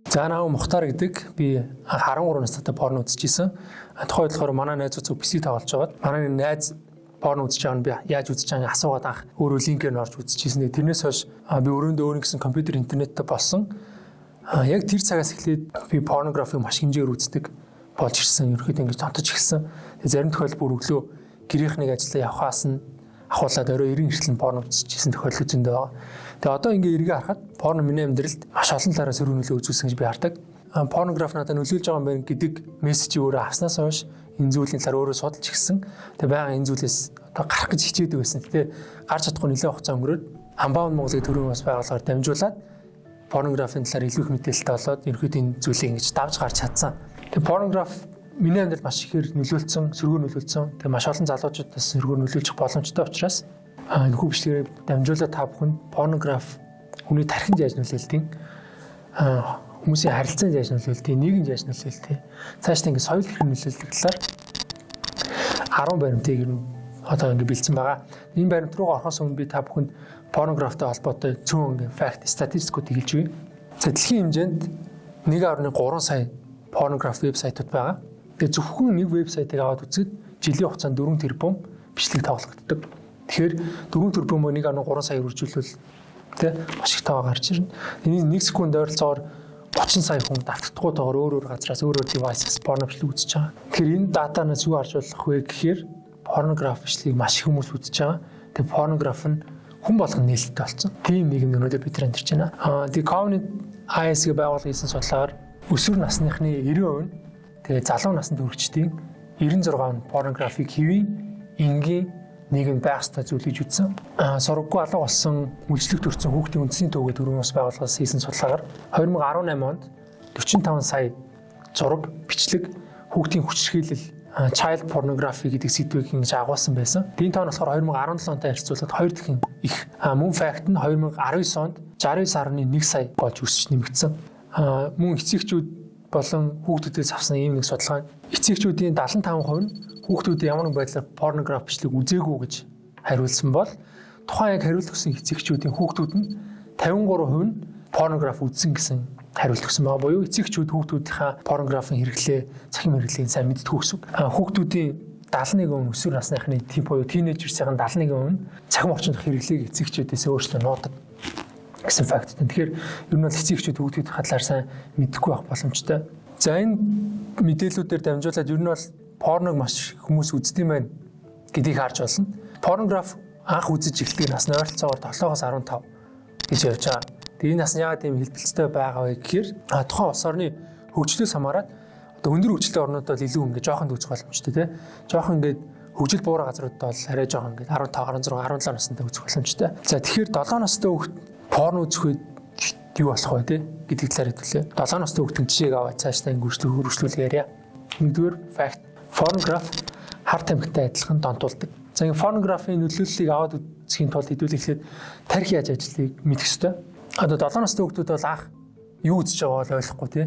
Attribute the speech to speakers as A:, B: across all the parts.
A: За наа Мухтар гэдэг би 13 настай порно үзчихсэн. Тухайн үед болохоор манай найзууд PC тоглож байгаад манай найз порно үзэж байгаа нь би яаж үзэж байгааг асуугаад анх өөрөө линкээр нь орж үзчихсэн. Тэрнээс хойш би өрөөндөө өөрийн гэсэн компьютер интернеттэй болсон. Яг тэр цагаас эхлээд би порнографи маш хэмжээгээр үздэг болж ирсэн. Ерөнхийдөө ингэж тонтож эхэлсэн. Зарим тохиолдолд бүр өглөө гэрийнхнийг ажиллаа явхаас нь ахуулаад орой 90 хүртэл порно үзчихсэн тохиолдол зөндөө байгаа. Тэгээ одоо ингээ эргээ харахад порно миний амьдралд маш олон талаараа сөргөнөлөө үзүүлсэн гэж би хардаг. Порнограф надад нөлөөлж байгаа юм байна гэдэг мессежийг өөрөө авснаас хойш энэ зүйлийн талаар өөрөө судалж ирсэн. Тэгээ байнга энэ зүйлээс одоо гарах гэж хичээдэг байсан. Тэгээ гарч чадахгүй нэлээд хугацаа өнгөрөөд Unbound Монголын төрийн бас байгууллагаар дамжуулаад порнографийн талаар илүү их мэдээлэлтэй болоод ерөөхдөө энэ зүйлийг ингэж давж гарч чадсан. Тэгээ порнограф миний амьдралд маш ихээр нөлөөлсөн, сөргөөр нөлөөлсөн. Тэгээ маш олон залуучуудаас сөргөөр нөлөөлж боломжтой учраас энэ хүү бичлэгээр дамжуулаад та бүхэнд порнограф хүний тархинд яаж нөлөөлдөг, хүмүүсийн харилцаанд яаж нөлөөлдөг, нийгэмд яаж нөлөөлдөг, цаашдаа ингэ соёл хэрхэн нөлөөлдөг талаар 10 баримтыг одоо ингэ бэлдсэн байгаа. Энэ баримт руу орохоос өмнө би та бүхэнд порнографтай холбоотой цөөн ингэ факт, статистикууд хэлж өгье. За дэлхийн хэмжээнд 1.3 сая порнограф вебсайтууд байгаа. Тэгээ зөвхөн нэг вебсайтыг аваад үзэхэд жилийн хугацаанд 4 тэрбум бичлэг тоглогддог. Тэгэхээр 4 тэрбумыг 1.3 саяар үржүүлвэл тэ маш их тоо гарч ирнэ. Энэ 1 секунд ойролцоогоор 30 сая хүн давтагдахгүйтэйгээр өөр газраас өөр девайсаас порно бичлэг үзэж байгаа. Тэгэхээр энэ датанаас юу харж болох вэ гэхээр порнограф бичлэгийг маш их хүмүүс үзэж байгаа. Тэгээ порнограф нь хүн болгон нээлттэй болсон. Тийм нийгэм өнөөдөр бид нар амьдарч байна. The Covenant IS-г байгуулсан хийсэн судалгаагаар өсвөр насныхны 90% тэгээ залуу наснд хүрэгчдийн 96% порнографик хэвийн энгийн нийгэм байх ёстой зүйл гэж үзсэн. Сургаггүй алга болсон үйлчлэг төрсэн хүүхдийн үндэсний төвөө төрийн бас байгууллагаас хийсэн судалгаагаар 2018 онд 45 сая зураг, бичлэг хүүхдийн хүчирхийлэл child pornography гэдэг сэдвийг ингэж агуулсан байсан. Энэ тоо нь болохоор 2017 онтой харьцуулахад 2 дахин их. Мөн факт нь 2019 онд 69.1 сая болж өсөж нэмэгдсэн. Мөн эцэгчүүд болон хүүхдүүдээс авсан ийм нэг судалгаа нь эцэгчүүдийн 75% нь хүүхдүүд ямар нэг байдлаар порнограф бичлэг үзээгүй гэж хариулсан бол тухайн яг хариулт өгсөн эцэгчүүдийн хүүхдүүд нь 53% нь порнограф үзсэн гэсэн хариулт өгсөн байгаа. Буюу эцэгчүүд хүүхдүүдийнхаа порнографын хэрэглээ, цахим хэрэглэгийг сайн мэддэггүй гэсэн. Хүүхдүүдийн 71% өсвөр насныхны тип буюу тийнейжерсийн 71% цахим орчинд хэрэглээг эцэгчүүдээс өөрсдөө нуудаг гэсэн факт. Тэгэхээр ер нь бол эцэгчүүд хүүхдүүдийн талаар сайн мэдэхгүй байх боломжтой. За энэ мэдээллүүдээр дамжуулаад ер нь бол порног маш хүмүүс үздэг юм байна гэдгийг харж болно. Порнограф анх үзэж эхэлдэг насны ойролцоогоор 7-оос 15 гэж явж байгаа. Тэгээ энэ нас нь яагаад ийм хэлбэлцтэй байгаа вэ гэхээр тухайн улс орны хөгжлөөс хамаарат одоо өндөр хөгжлийн орнууд бол илүү ингэ жоохон үзэх боломжтой тий. Жоохон ингээд хөгжил буурай газрууд бол арай жоохон ингээд 15, 16, 17 настай үзэх боломжтой. За тэгэхээр 7 настай хүүхд порно үзэх үед юу болох вэ тий гэдэг талаар хэлээ. 7 настай хүүхдийн жишээг аваад цаашдаа ингэ хөрвүүлэх яриа. Нэгдүгээр факт порнограф хар тамхитай адилхан донтуулдаг. За энэ порнографийн нөлөөллийг аваад үзэхийн тулд хэдүүлэхэд тарих яаж ажлыг мэдэх ёстой. Одоо 7 настай хүүхдүүд бол анх юу үзэж байгааг бол ойлгохгүй тий.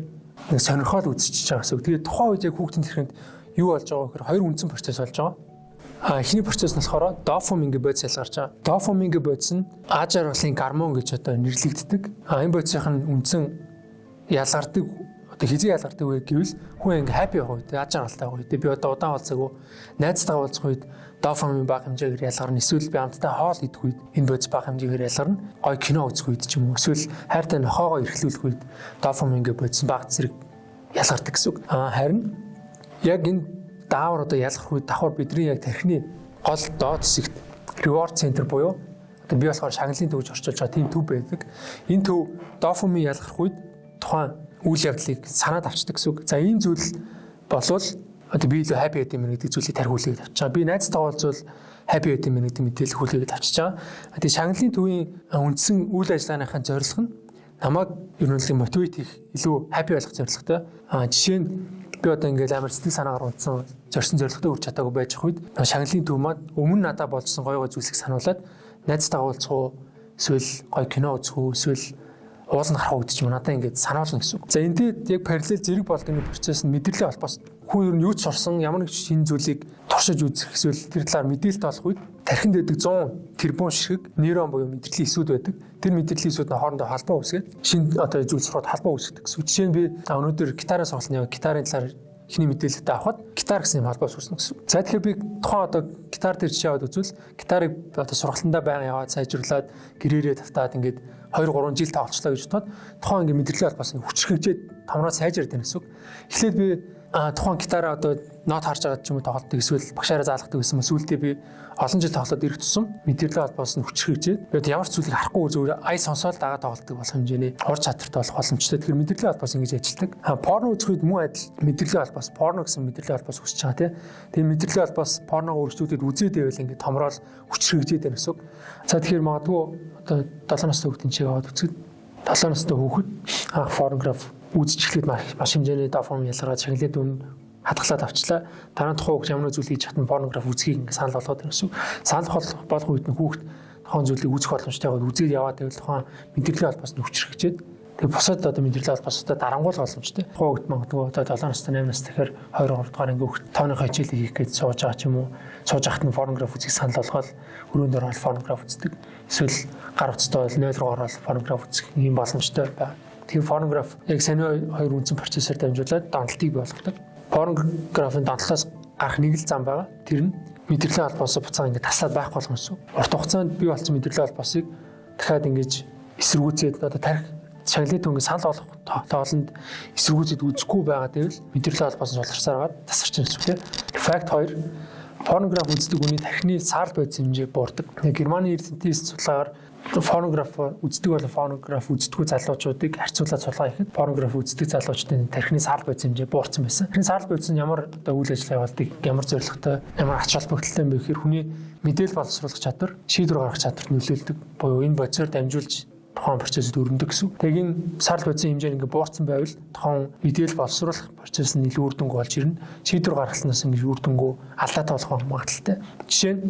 A: Нэг сонирхол үзчихэж байгаа гэсэн үг. Тэгээд тухайн үед яг хүүхдийн тархинд юу болж байгаа вэ гэхээр хоёр үндсэн процесс болж байгаа. Эхний процесс нь болохоор дофамин гэж бодис ялгарч байгаа. Дофамин гэж бодис нь аз жаргалын гормон гэж одоо нэрлэгддэг. Энэ бодисийн үндсэн ялгардаг одоо хизээ ялгардаг вэ гэвэл хүн ингээ happy байх үед аз жаргалтай байх үед би одоо удаан уулзаагүй найзтайгаа уулзах үед дофамин бага хэмжээгээр ялгарна. Эсвэл би амттай хоол идэх үед энэ бодис бага хэмжээгээр ялгарна. Гой кино үзэх үед ч юм уу эсвэл хайртай нохоогоо эрхлүүлэх үед дофамин гэж бодис бага зэрэг ялгардаг гэсэн үг. Харин яг энэ даавар одоо ялгах үед давхар бидний яг тархины гол доод хэсэгт reward center буюу одоо би болохоор шагналын төв гэж орчуулж байгаа тийм төв байдаг. Энэ төв дофамин ялгах үед тухайн үйл явдлыг санаад авчдаг гэсэн үг. За ийм зүйл болвол одоо би илүү happy гэдэг юм гэдэг зүйлийг тархиулъя гэж авч байгаа. Би найзтайгаа уулзвал happy гэдэг юм гэдэг мэдээлэл хүлээгээд авчиж байгаа. Тэгээ шагналын төвийн үндсэн үйл ажиллагааныхаа зорилго нь намайг ер нь мотивейт хийх, илүү happy болгох зорилготой. Жишээ нь би одоо ингээд амар сэтгэл санаагаар унтсан зорьсон зорилготой хүрч чадаагүй байж ах үед шагналын төв маань өмнө надад болжсон гоё зүйлсийг сануулад найзтайгаа уулзах уу, эсвэл гоё кино үзэх үү, эсвэл ууланд харах үед ч юм надад ингээд санаална гэсэн үг. За энэтэй яг параллел зэрэг болгоны процесс нь мэдрэлийн холбоос хүн ер нь юу ч сурсан ямар нэг шинэ зүйлийг туршиж үзэх эсвэл тэр талаар мэдээлэлтэй болох үед тархинд байдаг 100 тэрбум ширхэг нейрон буюу мэдрэлийн эсүүд байдаг. Тэр мэдрэлийн эсүүд нь хоорондоо холбоо үүсгээд шинэ одоо зүйл сурахад холбоо үүсгэдэг гэсэн. Жишээ нь би өнөөдөр гитарын сургалтын яваа гитарын талаар ихний мэдээлэлтэй авахад гитар гэсэн юм холбоос үүснэ гэсэн. За тэгэхээр би тухайн одоо гитар дээр жишээ аваад үзвэл гитарыг одоо сургалтандаа байнга яваад сайжруулад гэрээрээ тавтаад ингээд 2-3 жил тавчлаа гэж бодоход тухайн ингээд мэдрэлээ холбоос нь хүчрхэгжээд томроо сайжирдаг гэсэн үг. Эхлээд би тухайн гитараа одоо нот харж байгаа ч юм уу тоглолтыг эсвэл багшаараа заалгадаг гэсэн юм. Сүүлдээ би олон жил тоглоод ирэх тусам мэдрэлээ холбоос нь хүчрхэгжээд тэгээд ямар ч зүйлийг харахгүй зүгээр ай сонсоод дагаад тоглолтыг болох хэмжээний ур чадвартай болох боломжтой. Тэгэхээр мэдрэлээ холбоос ингэж ажилладаг. Порно үзэх үед мөн адил мэдрэлээ холбоос порно гэсэн мэдрэлээ холбоос үүсэж байгаа тийм. Тэгээд мэдрэлээ холбоос порногоо үргэлжлүүлээд үзээд байвал ингэ томроод хүчрхэгжээд байна гэсэн үг. За тэгэхээр магадгүй одоо 7 настай хүүхдийн чиг аваад үзэхэд 7 настай хүүхэд порнограф үзчихлээд маш хэмжээний дофамин ялгараад шагналын дүн хадгалаад авчлаа. Дараа нь тухайн хүүхд ямар зүйл хийж хатан порнограф үзхийг ингээ санал болгоод ирсэн. Санал болох үед нь хүүхд тухайн зүйлийг үзэх боломжтой байгаад үзээд яваад байвал тухайн мэдрэлээ холбоос нь хүчрхэгжээд тэгээ бусад одоо мэдрэлээ холбоостой дарангуул боломжтой. Тухайн хүүхд магадгүй одоо 7 настай 8 настай тэгэхээр 2-3 дугаар ингээ хүүхд тооныхоо хичээлийг хийх гэж сууж байгаа ч юм уу. Сууж хахад нь порнограф үзэх санал болгоод өрөөнд ороод порнограф үздэг. Эсвэл гар утастай бол 0 руу ороод порнограф үзэх юм боломжтой байна. Тэгэхээр порнограф яг сайн хоёр үндсэн процессор дамжуулаад донтолтыг бий болгодог. Порнографын донтолоос гарах нэг л зам байгаа. Тэр нь мэдрэлийн холбоосоо буцаага ингэ таслаад байхгүй болох юмсан. Урт хугацаанд бий болсон мэдрэлийн холбоосыг дахиад ингэж эсэргүүцээд одоо тарих шагналын дүнгийн санал болгох тоолонд эсэргүүцээд үзэхгүй байгаа гэвэл мэдрэлийн холбоос нь суларсаар байгаа тасарч ирсэн үг тийм. Факт 2 порнограф үздэг хүний тархины саарл бодис хэмжээ буурдаг. Германы эрдэнтийн судалгаагаар порнограф үздэг бол порнограф үздэггүй залуучуудыг харьцуулаад судалгаа хийхэд порнограф үздэг залуучдын тархины саарл бодис хэмжээ буурсан байсан. Тэр саарл бодис нь ямар одоо үйл ажиллагаа явуулдаг, ямар зорилготой, ямар ач холбогдолтой юм бэ гэхээр хүний мэдээлэл боловсруулах чадвар, шийдвэр гаргах чадварт нөлөөлдөг. Буюу энэ бодисоор дамжуулж тухайн процессыг өрнөдөг гэсэн. Тэгээд энэ саарл бодисын хэмжээ ингээ буурсан байвал тухайн мэдээлэл боловсруулах процесс нь илүү үр дүнгүй болж ирнэ. Шийдвэр гаргалтнаас ингээ үр дүнгүй алдаатай болох магадaltaй. Жишээ нь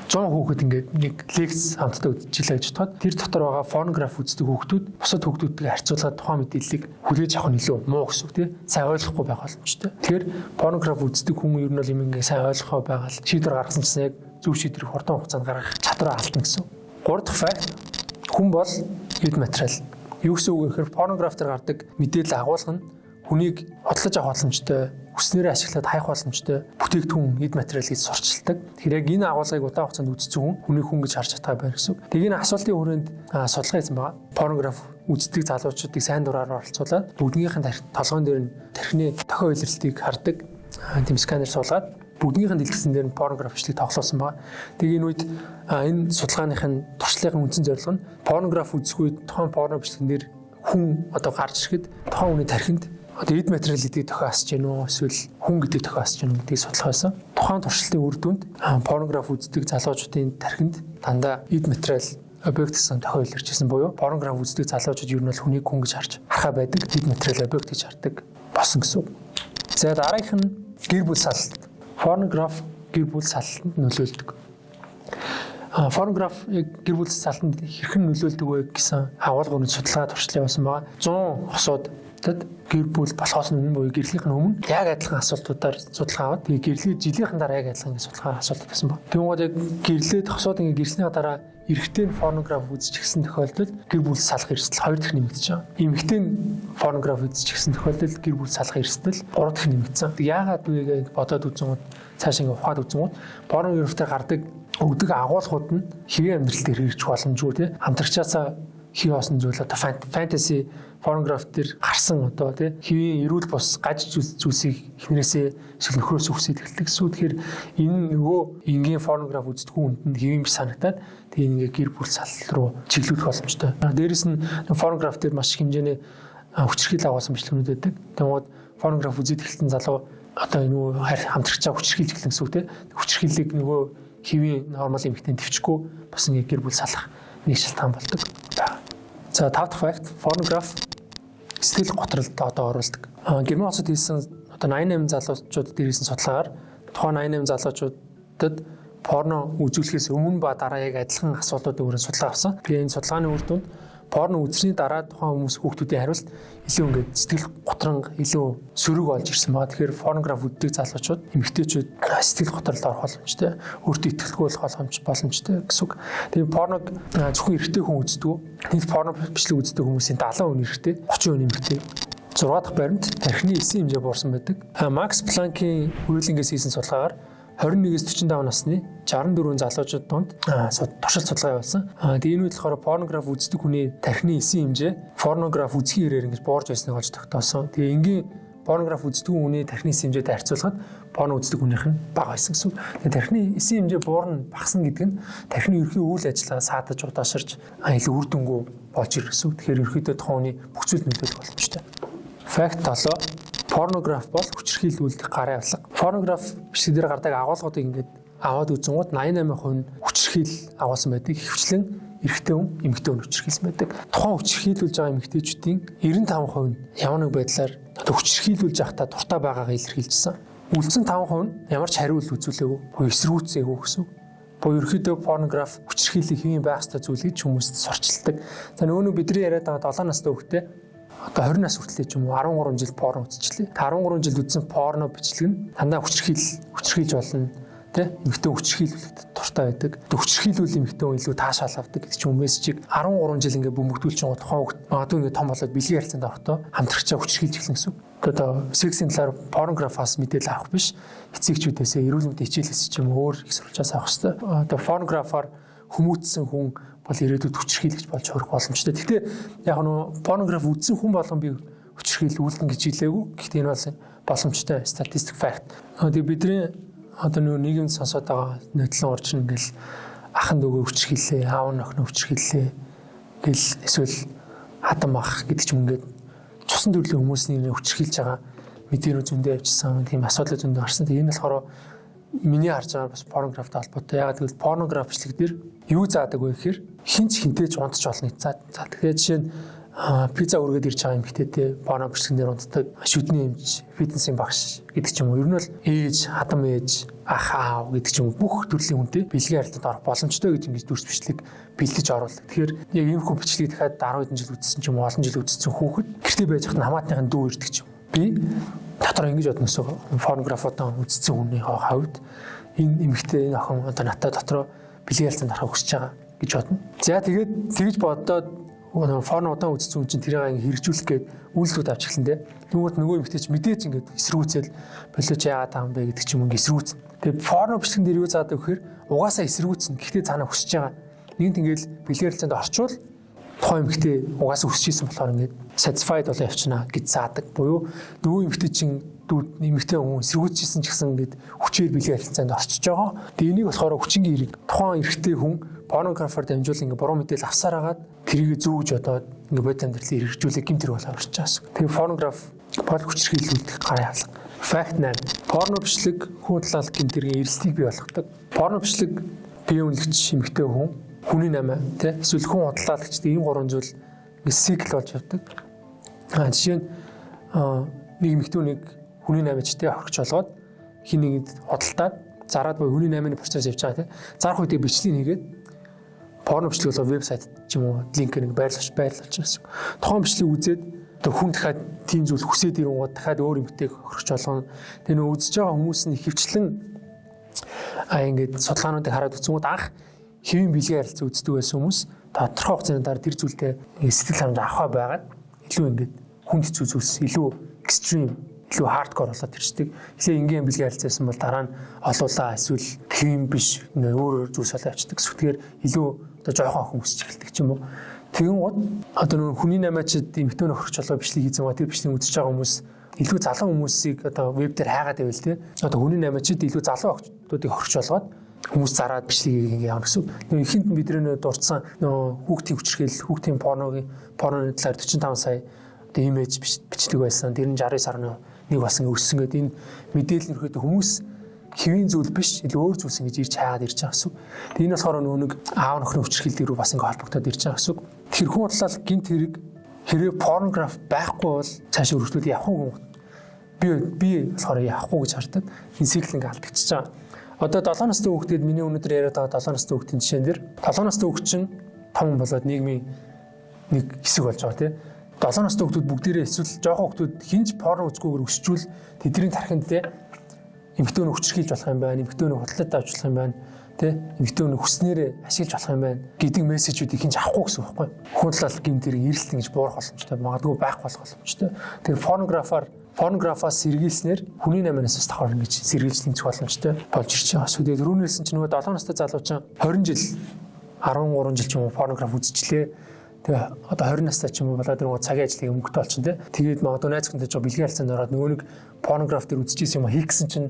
A: 100 хүүхэд ингээд нэг лекц хамтдаа үзчихлээ гэж бодоход тэр дотор байгаа порнограф үздэг хүүхдүүд бусад хүүхдүүдтэй харьцуулаад тухайн мэдээллийг хүлээж авах нь илүү муу гэсэн үг тийм. Сайн ойлгохгүй байх боломжтой. Тэгэхээр порнограф үздэг хүн ер нь бол юм ингээ сайн ойлгохоо байгаад шийдвэр гаргасан гэсэн яг зөв шийдвэрийг хурдан хугацаанд гаргах чадвараа алдна гэсэн. 3 дахь факт хүн бол эд материал. Юу гэсэн үг вэ гэхээр порнограф дээр гардаг мэдээлэл агуулга нь хүнийг бодлож авах боломжтой, хүснээрээ ашиглаад хайх боломжтой бүтээгдэхүүн эд материал гэж сурчилдаг. Тэгэхээр яг энэ агуулгыг удаан хугацаанд үзсэн хүн хүнийг хүн гэж харж чадгаа байна гэсэн. Тэгээ энэ асуултын хүрээнд судалгаа хийсэн байгаа. Порнограф үздэг залуучуудыг сайн дураар оролцуулаад бүгднийхэн толгойн дээр нь тархины тохио илрэлтийг хардаг тэм сканер суулгаад бүгднийхэн дэлгэсэн дээр нь порнограф бичлэг тоглосон байгаа. Тэгээ энэ үед энэ судалгааныхын туршлагын үндсэн зорилго нь порнограф үзэх үед тухайн порно бичлэгнэр хүн одоо гарч ирэхэд тухайн хүний тархинд одоо эд материал гэдгийг тохио асч гэнэ үү эсвэл хүн гэдгийг тохио асч гэнэ гэдгийг судлах байсан. Тухайн туршилтын үр дүнд порнограф үздэг залуучуудын тархинд дандаа эд материал объектсэн тохио илэрч ирсэн буюу порнограф үздэг залуучууд ер нь бол хүнийг хүн гэж харж харахаа байдаг эд материал объект гэж хардаг болсон гэсэн. За дараагийнх нь гэр бүл салалт. Порнограф гэр бүл салалтанд нөлөөлдөг. Порнограф гэр бүл салалтанд хэрхэн нөлөөлдөг вэ гэсэн агуулгын судалгаа туршлага явуулсан байгаа. 100 хосуудад гэр бүл болохоос өмнө буюу гэрлийнх нь өмнө яг адилхан асуултуудаар судалгаа аваад тэгээ гэрлээ жилийнхэн дараа яг адилхан судалгаа асуулт байсан байна. Тэгвэл яг гэрлээд хосууд ингээ гэрснийхаа дараа эрэгтэй порнограф үзчихсэн тохиолдолд гэр бүл салах эрсдэл 2 дахь нэмэгдэж байгаа. Эмэгтэй порнограф үзчихсэн тохиолдолд гэр бүл салах эрсдэл 3 дахь нэмэгдсэн. Яагаад вэ гэж бодоод үзэнгүүт цааш ингээ ухаад үзэнгүүт порнографтай гардаг өгдөг агуулгууд нь хэвийн амьдрал дээр хэрэгжих боломжгүй тий. Хамтрагчаасаа хий хоосон зүйл одоо фэнтези порнограф дээр гарсан одоо тий хэвийн эрүүл бус гаж зүйлсийг эхнэрээсээ эсвэл нөхрөөс үхсэд эхэлдэг гэсэн. Тэгэхээр энэ нөгөө энгийн порнограф үздэг хүнд нь хэвийн биш санагдаад тэгээ ингээ гэр бүл саллал руу чиглүүлэх боломжтой. Дээрэс нь порнограф дээр маш их хэмжээний хүчирхийлэл агуулсан бичлэгнүүд байдаг. Тэгмээд порнограф үзээд эхэлсэн залуу одоо энэ нөгөө хамтрагчаа хүчирхийлж эхэлнэ гэсэн үг тий. Хүчирхийллийг нөгөө хэвийн нормал эмэгтэй төвчгүй бас ингээ гэр бүл салах нэг шалтгаан болдог. За 5 дахь факт порнограф сэтгэл готролд одоо оруулдаг. Герман улсад хийсэн одоо 88 залуучууд дээр хийсэн судалгаагаар тухайн 88 залуучуудад порно үзүүлэхээс өмнө ба дараа яг адилхан асуултуудын хүрээнд судалгаа авсан. Тэгээ энэ судалгааны үр дүнд порно үзсний дараа тухайн хүмүүс хүүхдүүдийн хариулт илүү ингээд сэтгэл готронг илүү сөрөг болж ирсэн байгаа. Тэгэхээр порнограф үздэг залуучууд эмэгтэйчүүд сэтгэл готролд орох боломжтой, өөртөө итгэлгүй болох боломжтой гэсэн үг. Тэгээд порног зөвхөн эрэгтэй хүн үздэг. Нийт порно бичлэг үздэг хүмүүсийн 70% нь эрэгтэй, 30% нь эмэгтэй. 6 дахь баримт тархины эсийн хэмжээ буурсан байдаг. Макс Планкийн хүрээлэнгээс хийсэн судалгаагаар 21-с 45 насны 64 залуучууд донд туршилт судалгаа явуулсан. Тэгээд энэ үед болохоор порнограф үздэг хүний тархины эсийн хэмжээ порнограф үзхийн ирээр ингэж буурж байсныг олж тогтоосон. Тэгээд энгийн порнограф үздэг хүний тархины эсийн хэмжээтэй харьцуулахад порно үздэг хүнийх нь бага байсан гэсэн үг. Тэгээд тархины эсийн хэмжээ буурна багасна гэдэг нь тархины ерөнхий үйл ажиллагаа саатаж удаашрж илүү үр дүнгүй болж ирэх гэсэн үг. Тэгэхээр ерөнхийдөө тухайн хүний бүх зүйл нөлөөлөх боломжтой. Факт 7. Порнограф бол хүчирхийлүүлэх гарын авлага. Порнограф бичлэгээр гардаг агуулгуудыг ингээд аваад үзэнгууд 88% нь хүчирхийл агуулсан байдаг. Хөвчлэн эрэгтэй хүн, эмэгтэй хүн хүчирхийлсэн байдаг. Тухайн хүчирхийлүүлж байгаа эмэгтэйчүүдийн 95% нь ямар нэг байдлаар хүчирхийлүүлж байхдаа дуртай байгаагаа илэрхийлжсэн. Үлдсэн 5% нь ямар ч хариулт үзүүлээгүй, буюу эсэргүүцээгүй гэсэн. Буюу ерөөдөө порнограф хүчирхийлэх хэвийн байх ёстой зүйлийг хүмүүст сурчилдаг. За нөгөө бидний яриад байгаа 7 настай хүүхдээ одоо 20 нас хүртэл ч юм уу 13 жил порно үзчихлээ. 13 жил үзсэн порно бичлэг нь дандаа хүчирхийлж болно. Тэ? Эмэгтэй хүчирхийлүүлэхэд дуртай байдаг. Хүчирхийлүүл эмэгтэй хүн илүү таашаал авдаг гэдэг чинь мессежийг 13 жил ингээд бөмбөгдүүлж байгаа тухайн хүүхд магадгүй ингээд том болоод бэлгийн харилцаанд орохдоо хамтрагчаа хүчирхийлж эхлэн гэсэн. Одоо сексийн талаар порнографаас мэдээлэл авах биш. Эцэгчүүдээс эрүүл мэндийн хичээлээс ч юм уу өөр их сурвалжаас авах хэрэгтэй. Одоо порнографаар хүмүүжсэн хүн бол ирээдүйд хүчирхийлэгч болж хөрөх боломжтой. Гэхдээ яг нь порнограф үзсэн хүн болгон би хүчирхийлүүлнэ гэж хэлээгүй. Гэхдээ энэ бол боломжтой статистик факт. Тэгээ бидний одоо нийгэмд сонсоод байгаа нөтлөн орчин ингээл ахын дөгөө хүчирхийллээ, аав нь охин хүчирхийллээ гэл эсвэл хатан ах гэдэг ч юм ингээд цусан төрлийн хүмүүсийн хүчирхийлж байгаа мэдээлэл зөндөө явьжсан. Тийм асуудал зөндөө гарсан. Тэгээ энэ болохоор миний харж байгаа бас порнографтай холбоотой. Ягаад гэвэл порнограф бичлэг дээр юу заадаг вэ гэхээр хинч хинтээж унтж болно гэж заадаг. Тэгэхээр жишээ нь пицца өргөд ирж байгаа эмэгтэйтэй порно бичлэгнэр унтдаг, шүдний эмч, фитнесийн багш гэдэг ч юм уу. Ер нь бол ээж, хадам ээж, ах аав гэдэг ч юм уу бүх төрлийн хүнтэй бэлгийн харилцаанд орох боломжтой гэж ингэж дүрс бичлэг бэлдэж оруулдаг. Тэгэхээр яг ийм хүн бичлэгийг дахиад 10 хэдэн жил үзсэн ч юм уу олон жил үзсэн хүүхэд гэртээ байж хат хамаатныхын дүү ирдэг ч юм. Би дотор ингэж бодноосоо порнографуудаа үзсэн хүний хавьд энэ эмэгтэй энэ охин одоо натаа дотроо бэлгийн харилцаанд орохыг хүсэж байгаа гэж бодно. За тэгээд тэгж бодоод порно удаан үзсэн хүн чинь тэрийг хэрэгжүүлэх гээд үйлдэлүүд авч эхлэн дээ. Тэгвэл нөгөө эмэгтэй ч мэдээж ингэж эсэргүүцэл болооч яагаад таам бэ гэдэг ч юм ингэ эсэргүүцэн. Тэгээд порно бичлэгэн дээр юу заадаг вэхээр угаасаа эсэргүүцэн. Гэхдээ цаанаа хүсэж байгаа. Нэг тэгэл бэлгийн харилцаанд орчвол тухайн эмэгтэй угаасаа хүсчихсэн болохоор ингэ satisfied болоо явчихна гэж заадаг. Буюу нөгөө эмэгтэй чинь эмэгтэй хүн эсэргүүцсэн ч гэсэн ингэ хүчээр бэлгийн харилцаанд орчиж байгаа. Тэгээд энийг болохоор хүчингийн хэрэг тухайн эрэгтэй хүн порнографаар дамжуул ингэ буруу мэдээлэл авсаар хагаад тэрийг зүүж одоо ингэ бодит амьдралыг хэрэгжүүлэх гэмтэр болоо орчиж байгаа. Тэгээд порнограф бол хүчирхийлүүлэх гарын авлага. Fact 8. Порно бичлэг хүн талаалт гэмтэрийн эрсдлийг бий болгодог. Порно бичлэг бие үнэлэгч эмэгтэй хүн хүний намаа тий эсвэл хүн худлаалагчд ийм гурван зүйл цикл болж явдаг. Жишээ нь нэг эмэгтэйнийг хүний намаачтай аврагч болгоод хин нэгэд худалдаад зараад буй хүний намын процесс явж байгаа тий. Зарах үедээ бичлэг хийгээд порно бичлэг болоо вебсайт ч юм уу линкээр байрлуулж гэсэн. Тухайн бичлэг үзээд одоо хүн дахиад тийм зүйл хүсээд ирэнгууд дахиад өөр эмэгтэйг хөргөж болгоно. Тэгээ нөө үзэж байгаа хүмүүс нь хөвчлэн ингээд судалгаануудыг хараад үзсэнгүүд анх хэвийн бэлгийн харилцаа үздэг байсан хүмүүс тодорхой хугацааны дараа тэр зүйлтэй сэтгэл ханамж авах байгаад илүү ингээд хүнд хэцүү зүйлс илүү экстрим илүү хардкор болоод ирчдэг. Эхлээ ингийн бэлгийн харилцаасан бол дараа нь олуулаа эсвэл хэвийн биш өөр зүйлс болоо явцдаг. Тэгэхээр илүү одоо жоохон охин өсч эхэлдэг ч юм уу. Тэгэн гол одоо нөх хүний намаачд эмэгтэй нөхөрч болоо бичлэг хийсэн ба тэр бичлэг үзэж байгаа хүмүүс илүү залуу хүмүүсийг одоо веб дээр хайгаад байвал те. Одоо хүний намаачд илүү залуу охтуудыг хорч болгоод хүмүүс зараад бичлэгийг яах гэсэн. Эхэнд бидний дурдсан хүүхдийн хүчирхийлэл, хүүхдийн порноны талаар 45 сая одоо имиж бичлэг байсан. Тэр нь 60 сарны нэг бас ингэ өссөн гэдэг энэ мэдээлэл нөхөд хүмүүс хэвийн зүйл биш илүү өөр зүйлс ингэж ирж хаагаад ирж байгаа гэсэн. Тэгээ энэ болохоор нэг аав нөхрийн хүчирхийлэл рүү бас ингэ холбогдоод ирж байгаа гэсэн. Тэр хүн бодлол гинт хэрэг хэрэг порнограф байхгүй бол цаашаа өргөжлөл явах уу? Би болохоор явахгүй гэж хардаг. Энэ цикл ингэ алдчихж байгаа. Одоо 7 настай хүүхдүүд миний өнөөдөр яриад байгаа 7 настай хүүхдийн жишээн дээр 7 настай хүүхд чинь том болоод нийгмийн нэг хэсэг болж байгаа тий. 7 настай хүмүүс бүгдээрээ эсвэл жоохон хүмүүс хинж порно үзгүйгээр өсчүүл тэдний тархинд тий эмэгтэй хүн хүчрхийлж болох юм байна, эмэгтэй хүн хөдлөлт авч болох юм байна, тий эмэгтэй хүн хүснээрээ ашиглаж болох юм байна гэдэг мессежүүдийг хинж авахгүй гэсэн үг байхгүй. Хүндлэл гэмт хэрэг ирэлтэн гэж буурах боломжтой, магадгүй байх болох боломжтой. Тэгэхээр порнографаас сэргийлснээр хүний намынаас давхар ингэж сэргийлж тэмцэх боломжтой болж ирж байгаа. Тэгээд түрүүнээс чинь нөгөө 7 настай залуу чинь 20 жил 13 жил ч юм уу порнограф үзчихлээ. Тэгээ одоо 20 настай ч юм уу болоод нөгөө цагийн ажлыг өнгөтэй болчихно тий. Тэгээд магадгүй найзхантай жоо бэлгийн харилцаанд ороод нөгөө нэг порнограф дээр үзчихсэн юм а хийх гэсэн чинь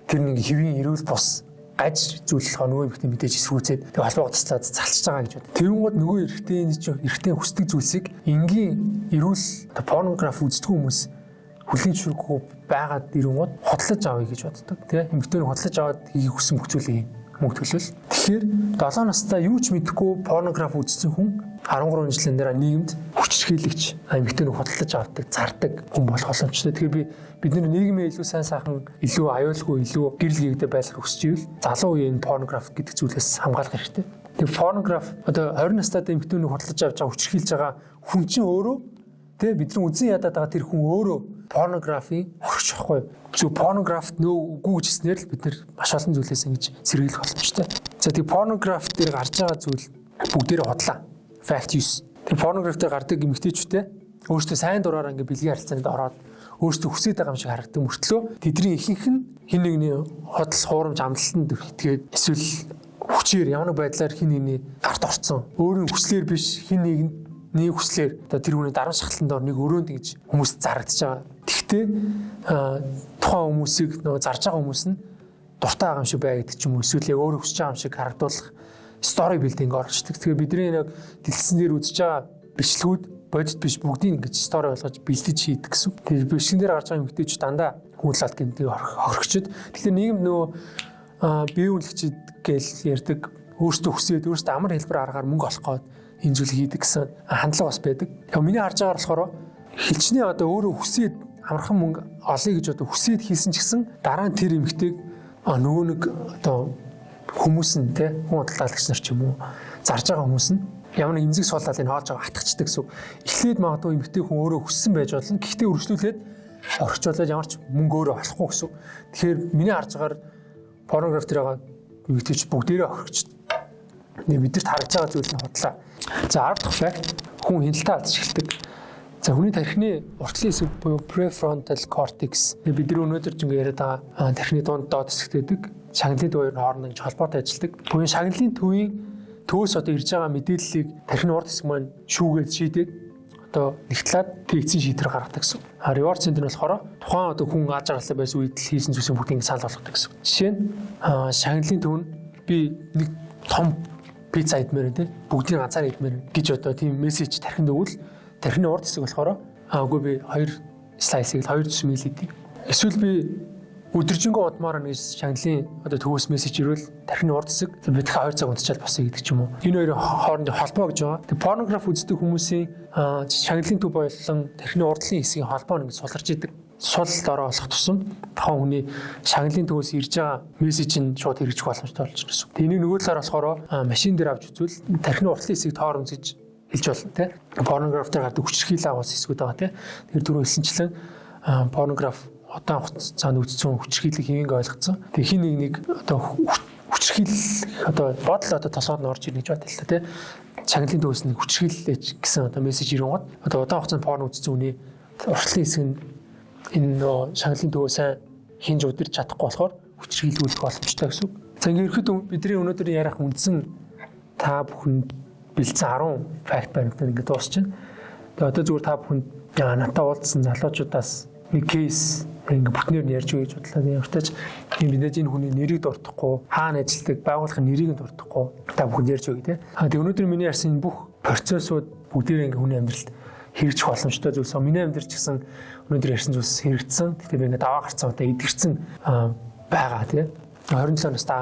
A: тэр нэг хэвийн эрүүл бус гаж зүйллэхаа нөгөө ихтэй мэдээж эсвүүцээд тэг холбоогоо тасцаад залчж байгаа гэж бод. Тэнгууд нөгөө эрэгтэй хүсдэг зүйлсийг энгийн эрүүл порнограф үздэг хүмүүс хүлээн зөвшөөрөхгүй байгаад ирэнгууд хотлож авъя гэж боддог. Тэ эмэгтэйг хотлож аваад хийх хүссэн бүх зүйлийг мөнгө төлөөл. Тэгэхээр 7 настай юу ч мэдэхгүй порнограф үзсэн хүн 13 жилийн дараа нийгэмд хүчирхийлэгч эмэгтэйг хотлож авдаг, зардаг хүн болох боломжтой. Тэгэхээр бид нийгмээ илүү сайн сайхан, илүү аюулгүй, илүү гэрэл гэгдэ байлгах хүсэж ивэл залуу үеийн порнограф гэдэг зүйлээс хамгаалах хэрэгтэй. Тэгээ порнограф одоо 20 настай эмэгтэйг хотлож авч байгаа, хүчирхийлж байгаа хүн чинь өөрөө тэ бидний үзэн ядаад байгаа тэр хүн өөрөө порнографийн орхич байхгүй. Зөв порнографт нөө үгүй гэж хэлснээр л бид нэр маш олон зүйлээс ингэж сэргийлэх боломжтой. За тийм порнограф дээр гарч байгаа зүйл бүгдээрээ хотлаа. Fact use. Тэр порнограф дээр гардаг эмэгтэйчүүдтэй өөрсдөө сайн дураараа ингэ бэлгийн харилцаанд ороод өөрсдөө хүсэж байгаа юм шиг харагддаг мөртлөө тэдний ихэнх нь хин нэгний хотл хуурамч амлалтанд итгээд эсвэл хүчээр ямар нэг байдлаар хин нэгний гарт орцсон. Өөрийн хүслээр биш хин нэг хүслээр одоо тэр хүний дарамт шахалтанд ор нэг өрөөнд ингэж хүмүүс зарагдаж байгаа. Тэгвэл тухайн хүмүүсийг нөгөө зарж байгаа хүмүүс нь дуртай байгаа юм шиг бай гэдэг ч юм уу эсвэл яг өөрөө хүсэж байгаа юм шиг харагдуулах стори билдинг орчдөг. Тэгэхээр бидний нэг дэлгэцэн дээр үзэж байгаа бичлэгүүд бодит биш бүгдийг ингэж стори болгож бэлдэж хийдэг гэсэн. Тэр бичлэгэн дээр гарч байгаа эмэгтэйчүүд дандаа хүнлалт гэмтгийг хорхичод. Тэгэхээр нийгэм нөгөө бие үнэлэгчид гээл ярьдаг өөрсдөө хүсээд өөрсдөө амар хэлбэр аргаар мөнгө олох гээд энэ зүйл хийдэг гэсэн хандлага бас байдаг. Яг миний харж байгаагаар болохоор хилчний одоо өөрөө хүсээд амархан мөнгө олъё гэж одоо хүсээд хийсэн ч гэсэн дараа нь тэр эмэгтэйг нөгөө нэг одоо хүмүүс нь те хүн худалдаалагч нар ч юм уу зарж байгаа хүмүүс нь ямар нэг эмзэг суулаад энэ хаалж байгаа атгачдаг гэсэн. Эхлээд магадгүй эмэгтэй хүн өөрөө хүссэн байж болно. Гэхдээ үргэлжлүүлээд орхичуулаад ямар ч мөнгө өөрөө олохгүй гэсэн. Тэгэхээр миний харж байгаагаар порнограф дээр байгаа эмэгтэйч бүгдээрээ орхичд. Бидэрт харагдж байгаа зүйл нь худлаа. За 10 дахь факт хүн хяналтаа алдаж эхэлдэг. За хүний тархины уртлын хэсэг буюу prefrontal cortex бид нар өнөөдөр ч ингэ яриад байгаа тархины дунд доод хэсэгтэйдэг шагналын төвийн хооронд ингэж холбоотой ажилладаг. Буюу шагналын төвийн төвөөс одоо ирж байгаа мэдээллийг тархины урд хэсэг маань шүүгээд шийдээд одоо нэгтлээд тэгцэн шийдвэр гаргадаг гэсэн. Reward center нь болохоор тухайн одоо хүн аз жаргалтай байсан үед л хийсэн зүйлсийн бүгдийг санал болгодог гэсэн. Жишээ нь шагналын төв нь би нэг том пицца идмээр тий бүгдийг ганцаар идмээр гэж одоо тийм мессеж тархинд өгвөл тархины урд хэсэг болохоор үгүй би 2 слайсыг 2 цэс мэл идэх. Эсвэл би өдөржингөө удмаар нэг шагналын одоо төвөөс мессеж ирвэл тархины урд хэсэг би дахиад 2 цаг унтчаал босъё гэдэг ч юм уу. Энэ хоёрын хоорондын холбоо гэж байгаа. Тэгээ порнограф үздэг хүмүүсийн шагналын төв болон тархины урдлын хэсгийн холбоо нэг суларч идэг. Сул дорой болох тусам тухайн хүний шагналын төвөөс ирж байгаа мессеж нь шууд хэрэгжих боломжтой болж байна гэсэн. Тэгээ нөгөө талаар болохоор машин дээр авч үзвэл тархины уртлын хэсгийг тооромжиж хэлж болно тий. Порнограф дээр гардаг хүчирхийлэл агуулсан хэсгүүд байгаа тий. Тэгэхээр түрүү хэлсэнчлэн порнограф удаан хугацаанд үзсэн хүчирхийллийг хэвинг ойлгоцсон. Тэгээ хин нэг одоо хүчирхийлэл одоо бодол одоо толгойд нь орж ирнэ гэж бодлоо тий. Шагналын төвөөс нэг хүчирхийллээч гэсэн одоо мессеж ирэнгууд одоо удаан хугацаанд порно үзсэн хүний уртлын хэсэг нь энэ шагналын төвөө сайн хинж удирч чадахгүй болохоор хүчирхийлүүлэх боломжтой гэсэн. За ингээд ихэд бидний өнөөдөр ярих үндсэн та бүхэнд бэлдсэн 10 факт баримтаар ингээд дуусчихна. Тэгээ одоо зүгээр та бүхэнд надад уулзсан залуучуудаас нэг кейс ингээд бүтнээр нь ярьж өгье гэж бодлоо. Ямартаач мэдээж энэ хүний нэрийг дуртахгүй, хаана ажилладаг, байгууллагын нэрийг нь дуртахгүй та бүхэнд ярьж өгье тий. Тэгээ өнөөдөр миний ярьсан энэ бүх процессууд бүгдээр ингээд хүний амьдралд хэрэгжих боломжтой зүйлс. Миний амьдрал ч гэсэн өнөөдөр ярьсан зүйлс хэрэгжсэн. Тэгтээ би ингээд даваа гарцсан удаа эдгэрсэн байгаа тий. 27 настай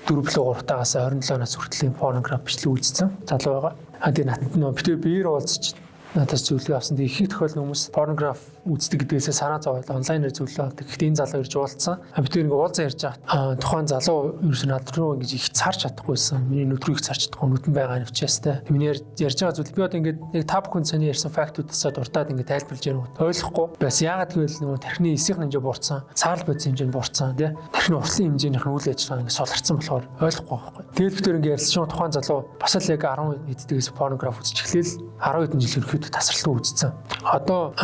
A: 14-3 тагаас 27 нас хүртэл порнограф бичлэг үзсэн залуу байгаа. Тэгээ над нөө битээ биеэр уулзч надаас зөвлөгөө авсан. Тэгээ их тохиолдол хүмүүс порнограф үздэг гэдгээсээ санаа зовоод онлайнаар зөвлөгөө авдаг. Гэхдээ энэ залуу ирж уулзсан. Бид нэг уулзаа ярьж байгаа. Тухайн залуу ерөөсөө над руу ингэж их царч чадахгүйсэн. Миний нүдрийг царч чадахгүй нүдэн байгаа нэвчээстэй. Миний ярьж байгаа зүйл би одоо ингэж яг та бүхэн цааны ярьсан фактуудасаа дуртаад ингэ тайлбарлаж яах вэ? Ойлгохгүй. Бас яагаад гэвэл нөгөө тархины эсийн хэмжээ буурсан, цаарл бодис хэмжээ буурсан тий. Тархины уртлын хэмжээнийх нь үйл ажиллагаа ингэ суларцсан болохоор ойлгохгүй байхгүй. Тэгээд бид төр ингэ ярьсан тухайн залуу бас л яг 10 эддээс порнограф үзэж эхлээл 10 хэдэн жил өрхөд тасралтгүй үзсэн. Одоо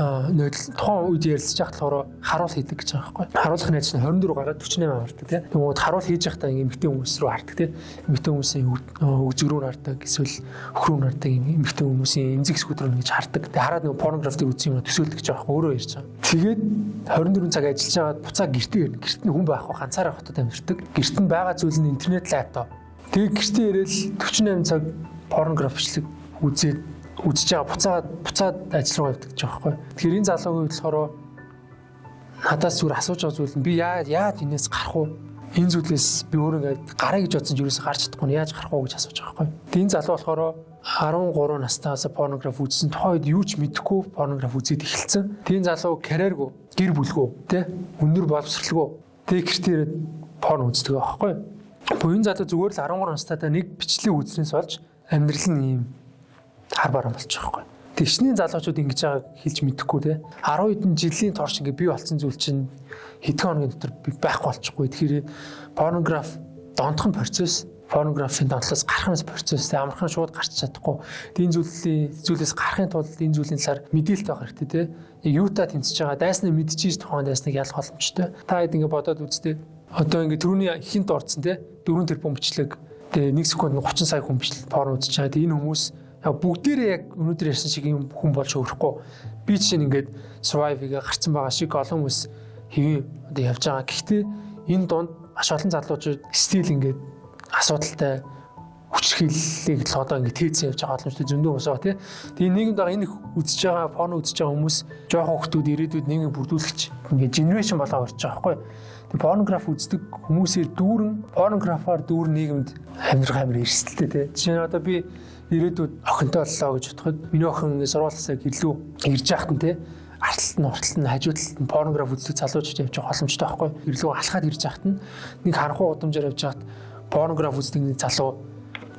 A: тухайн үед ярилцж байхад болохоор харуул хийдэг гэж байгаа байхгүй. Харуулах нь чинь 24 гараад 48 авардаг тийм. Тэгмээд харуул хийж байхдаа эмэгтэй хүмүүс рүү хардаг тийм. Эмэгтэй хүмүүсийн өгзөг рүү хардаг, эсвэл хөх рүү хардаг эмэгтэй хүмүүсийн эмзэг эсгүүд рүү ингэж хардаг. Тэгээ хараад нэг порнографик үзсэн юм төсөөлдөг гэж байгаа байхгүй. Өөрөө ярьж байгаа. Тэгээд 24 цаг ажиллаж байгаад буцаа гэртээ ирнэ. Гэрт нь хүн байхгүй ганцаараа хотод амьдардаг. Гэрт нь байгаа зүйл нь интернет, лаптоп. Тэгээ гэртээ ирээл 48 цаг порнографичлэг үзэж байгаа буцаад ажил руу явдаг гэж байгаа байхгүй. Тэгэхээр энэ залуугийн болохоор надаас зүгээр асууж байгаа зүйл нь би яад энэс гарах уу? Энэ зүйлээс би өөрөө ингээд гараа гэж бодсон ч юусаа гарч чадахгүй нь яаж гарах уу гэж асууж байгаа байхгүй. Тэгээ энэ залуу болохоор 13 настаас порнограф үзсэн. Тухайд юу ч мэдэхгүй порнограф үзээд эхэлсэн. Тэгээ энэ залуу карьергүй, гэр бүлгүй, тэ өндөр боловсралгүй. Тэгээ гэртээ ирээд порно үздэг байхгүй. Буян залуу зүгээр л 13 настайдаа нэг бичлэг үзснээс болж амьдрал нь ийм хар бараан болчих واخгүй. Тэгшний залуучууд ингэж байгааг хэлж мэдэхгүй те. 10 хэдэн жилийн турш ингэ бий болсон зүйл чинь хэдхэн хоногийн дотор байхгүй болчихгүй. Тэгэхээр порнограф донтхон процесс, порнографийн донтлоос гарахын процесс те амархан шууд гарч чадахгүй. Энэ зүйлээс гарахын тулд энэ зүйлийн талаар мэдээлэл байх хэрэгтэй те. Юутай тэмцэж байгаа дайснаа мэдчихэж тухайн дайсныг ялах боломжтой. Та хэд ингэ бодоод үзтээ. Одоо ингэ түрүүний хинт орцсон те 4 тэрбум бичлэг. Тэгээ 1 секунд 30 сая хүн бичлэг порно үзэж байгаа. Тэгээ энэ хүмүүс бүгдээрээ яг өнөөдөр ярьсан шиг юм хүн болж өөрөхгүй. Би чинь ингээд survive-ийг гарцсан байгаа шиг олон хүмүүс хэвэн одоо явж байгаа. Гэхдээ энэ донд маш олон залуучууд стил ингээд асуудалтай хүчрхийллийг л одоо ингээд тээцэн явж байгаа боломжтой зөндөө босоо тий. Тэгээ нийгэмд байгаа энэ их үзэж байгаа порно үзэж байгаа хүмүүс жоохон хүмүүс ирээдүйд нийгмийг бүрдүүлэгч ингээд генерашн болоо орж байгаа байхгүй. Тэгээ порнограф үздэг хүмүүсээр дүүрэн порнографаар дүүрэн нийгэмд амьдрах амар эрсдэлтэй тий. Жишээ нь одоо би ирээдүйд охинтой боллоо гэж бодоход миний охин сургуулиасаа илүү ирж яахт нь те арталт нь хажуу талд нь порнограф үздэг залуучууд явж байгаа боломжтой байхгүй. Илүү алхаад ирж яахт нь нэг харанхуй удамжаар явж яахт порнограф үздэг нэг залуу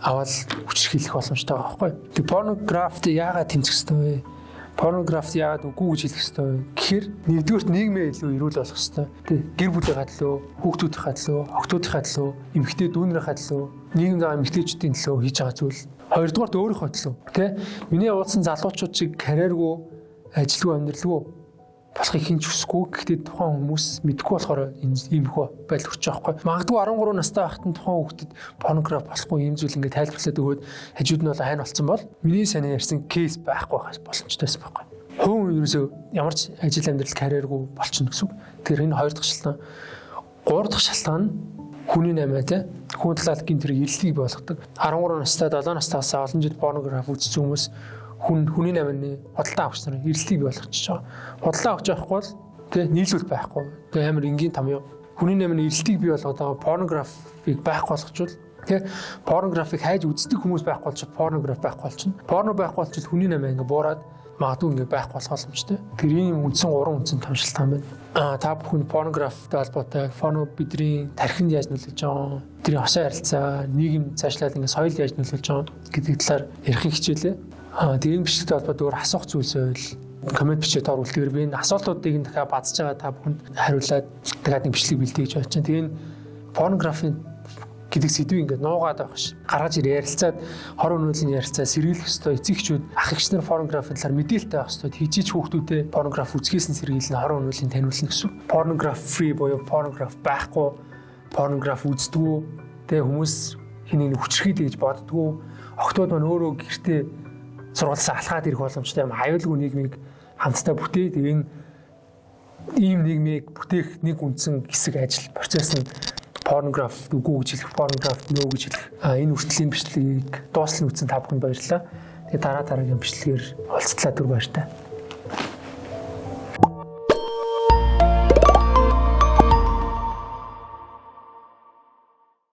A: аваад хүчрхийлэх боломжтой байгаа байхгүй. Тэг порнографт яагаад тэмцэх ёстой вэ? Порнографт яагаад үгүй гэж хэлэх ёстой вэ? Гэхээр нэгдүгürt нийгмээ илүү эрүүл болгох ёстой. Тэг гэр бүлийнхаа төлөө, хүүхдүүдийнхаа төлөө, охтуудынхаа төлөө, эмэгтэй дүүнэрийнхаа төлөө, нийгэмд байгаа эмэгтэйчүүдийн төлөө хийж байгаа зүйл. Хоёрдугаарт өөрийнхөө төлөө тий миний уулзсан залуучууд шиг карьергүй ажилгүй амьдралгүй болохыг хинч хүсэхгүй. Гэхдээ тухайн хүмүүс мэдэхгүй болохоор ийм хөө байдал хүрч байгаа байхгүй. Магадгүй 13 настай байхад нь тухайн хүүхдэд порнограф болохгүй ийм зүйл ингээд тайлбарлаад өгөөд хажууд нь бол хайн болсон бол миний санаа ярьсан кейс байхгүй байх боломжтойс байхгүй. Хүн ерөөсөө ямар ч ажил амьдрал карьергүй болчихно гэсэн үг. Тэгэхээр энэ хоёр дахь шалтгаан. Гурав дахь шалтгаан нь хүний наймаа те хүн талаалт гин тэр эрэлтийг болгодог. 13 настай 7 настайгаас олон жил порнограф үзсэн хүмүүс хүний наймааны худалдаа авч нар эрэлтийг болгочихж байгаа. Худалдаа авч явахгүй бол те нийлүүлэлт байхгүй. Тэгээ амар энгийн том юм. Хүний наймааны эрэлтийг бий болгоод байгаа порнографыг байхгүй болгочвол те порнографыг хайж үздэг хүмүүс байхгүй болчих порнограф байхгүй болчихно. Порно байхгүй болчихвол хүний наймаа ингээ буураад магадгүй ингээ байхгүй болох боломжтой. Тэр ийм үндсэн 3 үндсэн том шалтгаан байна. Та бүхэн порнографтай холбоотой порно бидний тархинд яаж нөлөөлж байгаа, бидний хошоо харилцаа, нийгэм цаашлаад ингээ соёл яаж нөлөөлж байгаа гэдэг талаар ярихыг хичээлээ. Тэгээд энэ бичлэгтэй холбоотой өөр асуух зүйлс байвал коммент бичээд оруултгаар би энэ асуултуудыг нь дахиад базж байгаа та бүхэнд хариулаад дахиад нэг бичлэг бэлтгэж бодож чинь. Тэгээд порнографийн гэдэг сэдвийг ингээд нуугаад байх ш. Гаргаж ир ярилцаад хор өнөөлийн ярилцаа сэргийлэх ёстой. Эцэгчүүд ах эгч нар порнографийн талаар мэдээлэлтэй байх ёстой. Хижиж хүүхдүүдэд порнограф үзэхээс нь сэргийлнэ хор өнөөлийн таниулна гэсэн. Порнограф фри буюу порнограф байхгүй, порнограф үздэггүй. Тэгээ хүмүүс хэнийг хүчрхийлээ гэж боддгоо. Охтууд маань өөрөө гэртээ сургуулиасаа алхаад ирэх боломжтой юм. Аюулгүй нийгмийг хамтдаа бүтээ. Тэгээ энэ ийм нийгмийг бүтээх нэг үндсэн хэсэг ажил процесс нь порнограф үгүй гэж хэлэх, порнограф нөө гэж хэлэх. Энэ үртгэлийн бичлэгийг дуустал үзсэн та бүхэнд баярлалаа. Тэгээ дараагийн бичлэгээр уулзтлаа түр баяртай.